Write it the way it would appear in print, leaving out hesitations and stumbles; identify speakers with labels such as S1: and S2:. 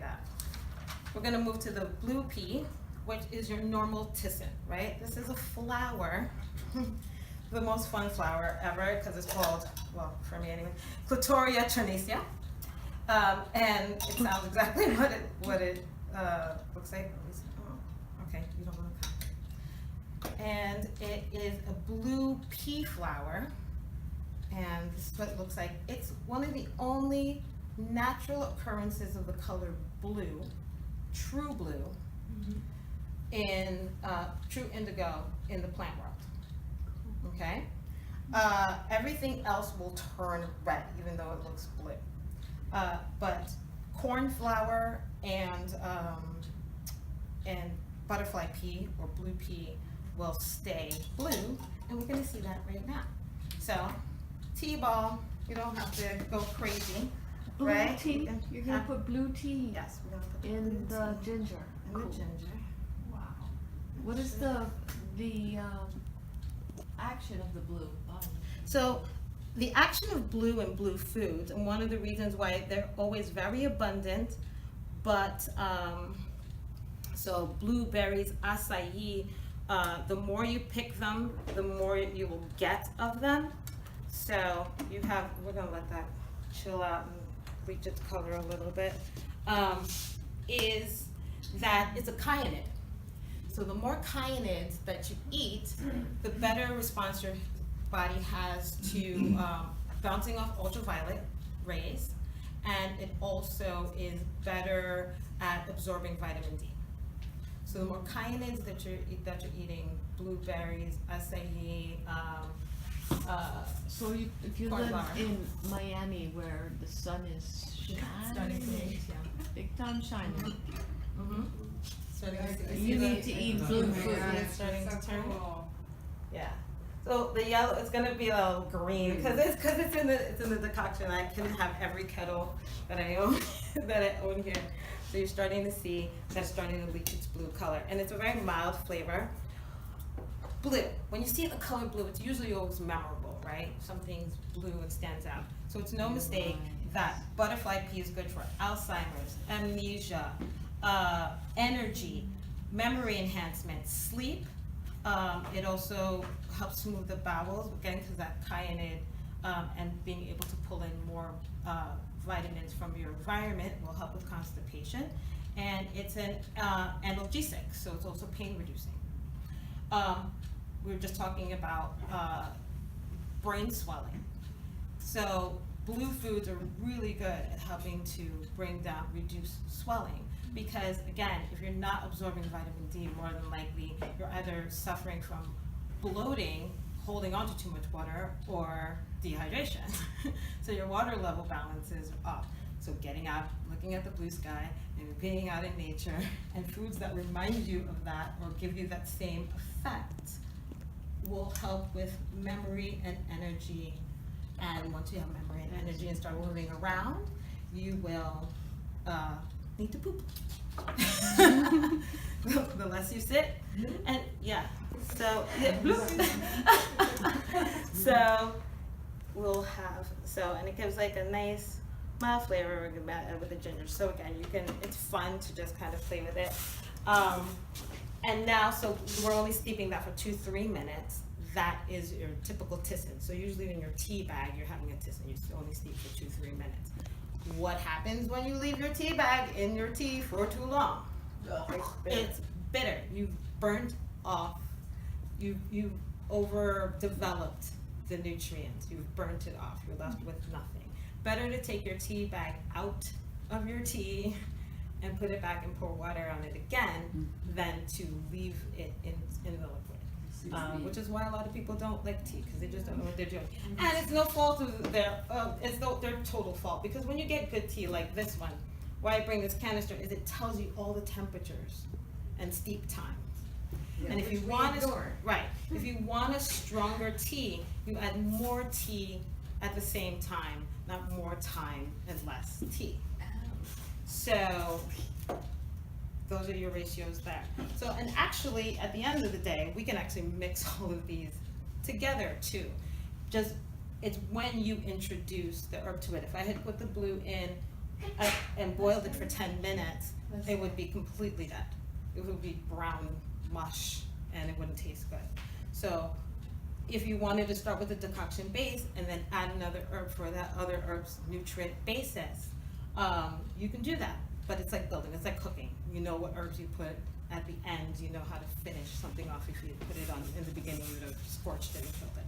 S1: that. We're gonna move to the blue pea, which is your normal tisane, right? This is a flower, the most fun flower ever, because it's called, well, for me anyway, Clitoria ternacea. And it sounds exactly what it looks like. Okay, you don't want to. And it is a blue pea flower, and this is what it looks like. It's one of the only natural occurrences of the color blue, true blue, in true indigo in the plant world. Okay, everything else will turn red, even though it looks blue. But cornflower and butterfly pea or blue pea will stay blue, and we're going to see that right now. So, tea ball, you don't have to go crazy,
S2: blue
S1: right?
S2: Tea? You're going to put blue tea?
S1: Yes, we're going to put
S2: in the ginger.
S1: In the ginger.
S2: Wow. What is the action of the blue?
S1: So, the action of blue in blue foods, and one of the reasons why they're always very abundant, but so blueberries, acai, the more you pick them, the more you will get of them. So you have, we're gonna let that chill out and bleach its color a little bit, is that it's a kyanid. So the more kyanids that you eat, the better response your body has to bouncing off ultraviolet rays, and it also is better at absorbing vitamin D. So the more kyanids that you're eating, blueberries, acai,
S2: so if you live in Miami where the sun is shining, big time shining, you need to eat blue food.
S1: It's starting to turn. Yeah. So the yellow is gonna be a little green because it's in the decoction. I can have every kettle that I own here. So you're starting to see that's starting to leach its blue color, and it's a very mild flavor. Blue. When you see the color blue, it's usually always memorable, right? Something's blue and stands out. So it's no mistake that butterfly pea is good for Alzheimer's, amnesia, energy, memory enhancement, sleep. It also helps smooth the bowels, again, because that kyanid and being able to pull in more vitamins from your environment will help with constipation. And it's an analgesic, so it's also pain reducing. We were just talking about brain swelling. So blue foods are really good at helping to reduce swelling. Because again, if you're not absorbing vitamin D, more than likely you're either suffering from bloating, holding on to too much water, or dehydration. So your water level balances are up. So getting out, looking at the blue sky, and being out in nature, and foods that remind you of that or give you that same effect will help with memory and energy. And once you have memory and energy and start moving around, you will need to poop. The less you sit, and yeah, so so we'll have, and it gives like a nice mild flavor with the ginger. So again, it's fun to just kind of play with it. And now, so we're only steeping that for 2-3 minutes. That is your typical tisane. So usually in your tea bag, you're having a tisane. You only steep for 2-3 minutes. What happens when you leave your tea bag in your tea for too long? It's bitter. You've burnt off. You've overdeveloped the nutrients. You've burnt it off. You're left with nothing. Better to take your tea bag out of your tea and put it back and pour water on it again than to leave it in the liquid. Which is why a lot of people don't like tea, because they just don't know what they're doing. And it's no fault of their total fault, because when you get good tea like this one, why I bring this canister is it tells you all the temperatures and steep times. Yeah, and if you want if you want a stronger tea, you add more tea at the same time, not more time and less tea. So those are your ratios there. So, and actually, at the end of the day, we can actually mix all of these together too. Just, it's when you introduce the herb to it. If I had put the blue in and boiled it for 10 minutes, it would be completely dead. It would be brown mush and it wouldn't taste good. So if you wanted to start with a decoction base and then add another herb for that other herb's nutrient basis, you can do that. But it's like building, it's like cooking. You know what herbs you put at the end, you know how to finish something off. If you put it on in the beginning, you would have scorched it and killed it.